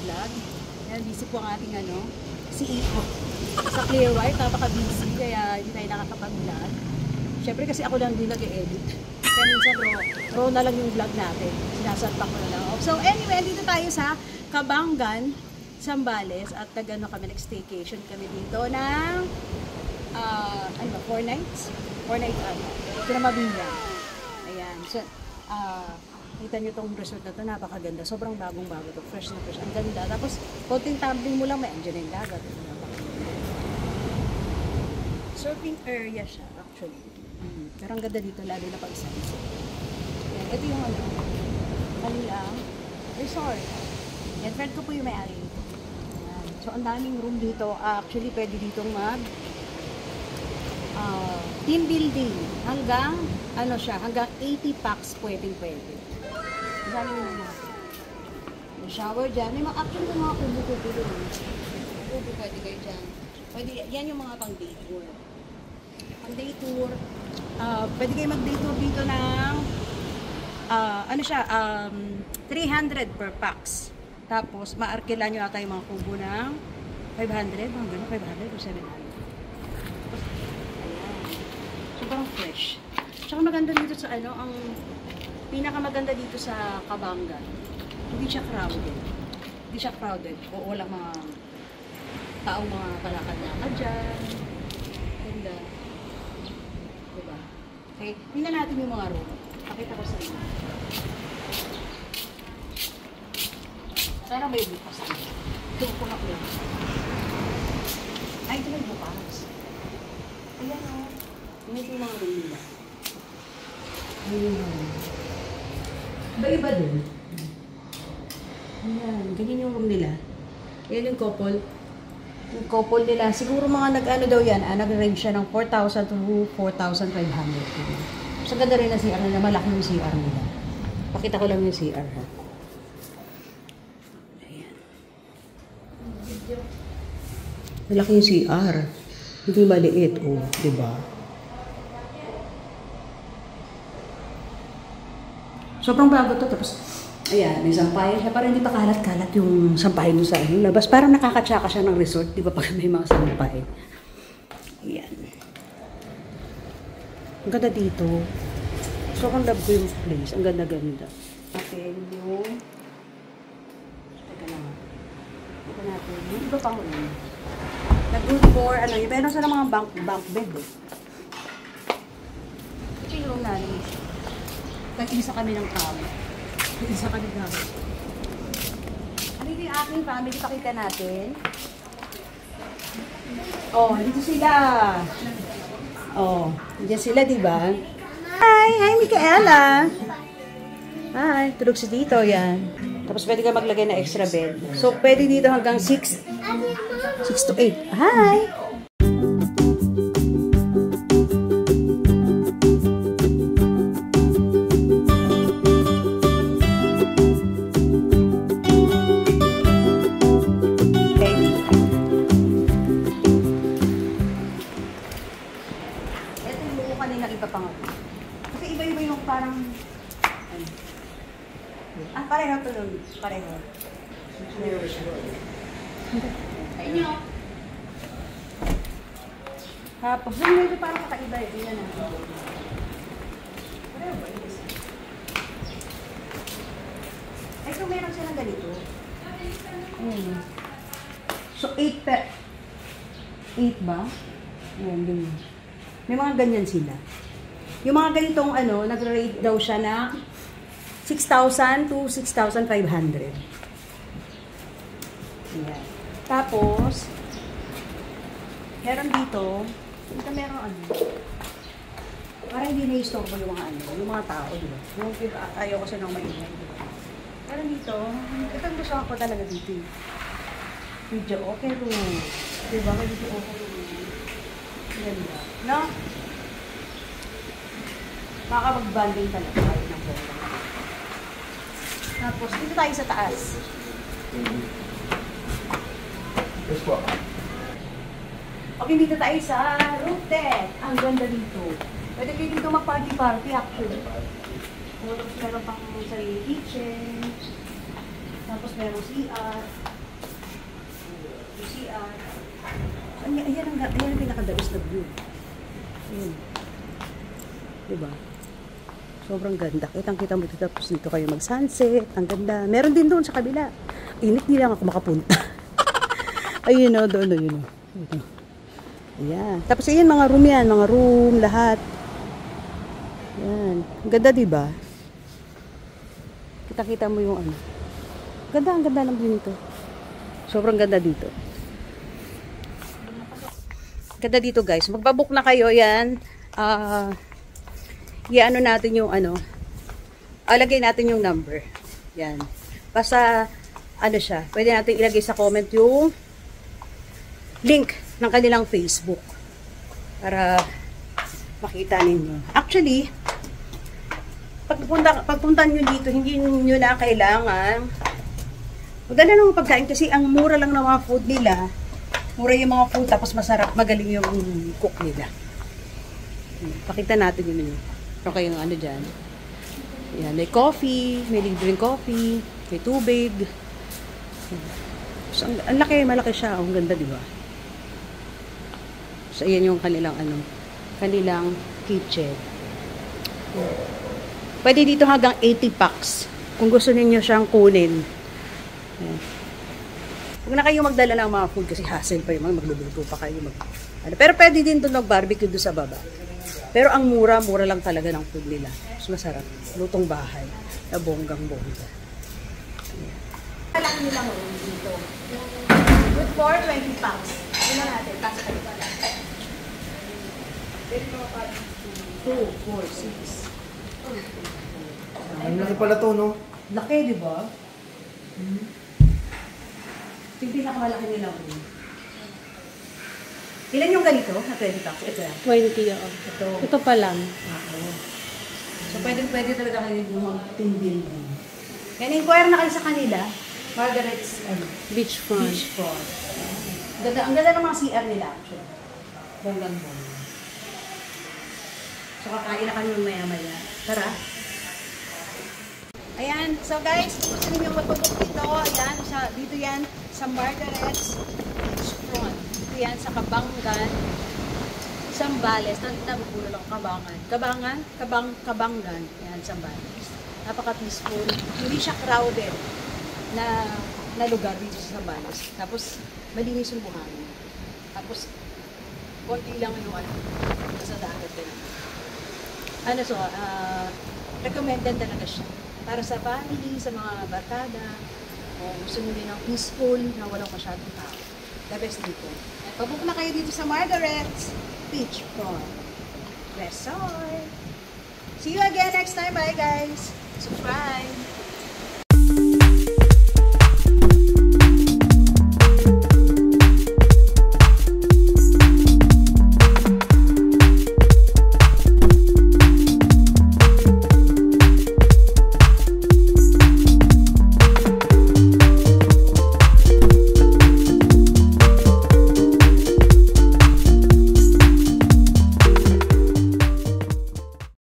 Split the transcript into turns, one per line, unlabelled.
vlog. Ayan, busy po ang ating CEO. Sa Clear White, napaka-busy, kaya hindi tayo nakakapag-vlog. Siyempre kasi ako lang din nag-edit. Kaya minsan raw na lang yung vlog natin. Sinasalpak ko na lang. So anyway, dito tayo sa Cabangan, Zambales, at kami nag-staycation kami dito ng 4 nights? 4 nights ito na Mabilla. Ayan. So, kita nyo tong resort na to, napakaganda. Sobrang bagong-bago to. Fresh na fresh. Ang ganda. Tapos, konting tumbling mo lang, may andyan yung dagat. Surfing area siya, actually. Pero ang ganda dito, lalo na pag sunset. Ayan. Ito yung kanilang resort. Yan, friend ko po yung may-ari dito. Ayan. So, ang daming room dito. Actually, pwede ditong team building. Hanggang, hanggang 80 packs pwede. Ang daming naman natin. May shower dyan. May actually yung mga kubo-kubo doon. Kubo pwede kayo dyan. Pwede, yan yung mga pang day tour. Pang day tour, pwede kayo mag day tour dito ng 300 per packs. Tapos, maarkila nyo ata yung mga kubo ng 500, mga gano'n, 500 or 700. Sobrang fresh. Tsaka maganda dito sa ang pinakamaganda dito sa Cabangan. Hindi siya crowded. Hindi siya crowded. O walang mga taong mga kalakad-lakad dyan. Ganda. Diba? Okay, tingnan natin yung mga room. Pakita ko sa inyo. Sana may bukas dito. Ito ko na ko. Ay, ito may bukas. Ayan o. Tingnan yung mga room nila. Iba-iba din. Ayan, ganyan yung room nila. Ayan yung couple. Yung couple nila, siguro mga daw yan, nag-range siya ng 4,000 to 4,500. So, ganda rin na CR nila, malaki yung CR nila. Pakita ko lang yung CR ha. Ayan. Malaki yung CR. Hindi maliit, diba? Sobrang bago to, tapos ayan, may sampayan siya. Parang hindi pa kalat-kalat yung sampayan doon sa labas. Parang nakakatsaka siya ng resort, di ba, pag may mga sampayan. Ayan. Ang ganda dito. Sobrang love ko yung place. Ang ganda-ganda. Okay, yung teka lang. Ito natin. Yung iba pang room. Nag-good for, yung meron sa mga bunk bed eh. Ito yung room namin. Nag-isa kami ng kama. Nag-isa kami ng kama. Ano yung aking family? Pakita natin. Dito sila. Dito sila, diba? Hi, Micaela. Hi, tulog si Tito, yan. Tapos pwede ka maglagay na extra bed. So, pwede dito hanggang 6 to 8. Hi! Pareho to nun. Pareho. Meron siya. Ayun. Tapos, medyo parang kakaiba eh. Tingnan natin. Pareho ba yun? Ay, kung meron silang ganito. So, 8 ba? Ayan, ganyan. May mga ganyan sila. Yung mga ganitong nag-rate daw siya na 6,000 to 6,500. Ayan. Tapos, meron dito meron parang hindi na-istorbo yung mga tao, diba? Yung ayaw kasi nang maingay, diba? Meron dito, itong gusto ko talaga dito. Video okay room. Diba? May video okay room. Ganda. No? Makakapag-banding talaga kayo ng bola. Tapos, dito tayo sa taas.
Yes po.
Okay, dito tayo sa roof deck. Ang ganda dito. Pwede kayo dito mag-party-party actually. Tapos meron pang sarili kitchen. Tapos meron CR. Ayan ang pinaka-the-best na view. Ayan. Diba? Sobrang ganda. Kitang-kita mo dito. Tapos dito kayo mag-sunset. Ang ganda. Meron din doon sa kabila. Init, di lang ako makapunta. Ayun o, doon o, yun o. Ayan. Tapos ayan, mga room yan. Mga room, lahat. Ayan. Ang ganda, diba? Kita-kita mo yung ano. Ganda, ang ganda ng view nito. Sobrang ganda dito. Ganda dito, guys. Magbabook na kayo, yan. I-ano natin yung ano. Lagay natin yung number. Yan. Basta, ano siya. Pwede natin ilagay sa comment yung link ng kanilang Facebook. Para makita ninyo. Actually, pagpunta nyo dito, hindi nyo na kailangan magdala ng pagkain kasi ang mura lang ng mga food nila. Mura yung mga food, tapos masarap, magaling yung cook nila. Pakita natin yun. Pero kayong ano dyan. Yan, may coffee, may libreng coffee, may tubig. So, ang laki, malaki siya. Ang ganda, di ba? So, ayan yung kanilang ano, kanilang kitchen. Pwede dito hanggang 80 packs. Kung gusto niyo siyang kunin. Ayan. Huwag na kayo magdala ng mga food kasi hassle pa yung magluluto pa kayo. Pero pwede din doon mag-barbecue doon sa baba. Pero ang mura lang talaga ng food nila. Mas masarap. Lutong bahay. Na bonggang-bongga. Alam nila mo dito. Good for 20 packs. Yun na natin. Kasi kayo pala. 2, 4, 6.
Ang laki pala to, no?
Laki, di ba? Ito yung pinakamalaki nila. Ilan yung ganito na 20 packs? Ito yan.
20, oo. Ito pa lang.
So, pwede talaga kayo yung mag-team Yan, inquire na kayo sa kanila. Margaret's
Beachfront.
Beachfront. Ang ganda ng mga CR nila, actually. Bonggang-bongga. So, kakain na kami maya-maya. Tara. Ayan. So, guys, kung gusto niyo magpapok dito, ayan, dito yan, sa Margaret's Beachfront. Dito yan, sa Kabangan, Zambales. Nabubulo lang Kabangan. Kabangan. Ayan, Zambales. Napaka-peaceful. Hindi siya crowded na lugar dito sa Zambales. Tapos, malinis yung buhangin. Tapos, konti lang yung sa dagat din. Recommended talaga siya. Para sa family, sa mga barkada, o gusto nyo din ng peaceful, na walang masyadong tao. The best dito. Pabuk na kayo dito sa Margaret's Beachfront Resort. See you again next time. Bye, guys. Subscribe.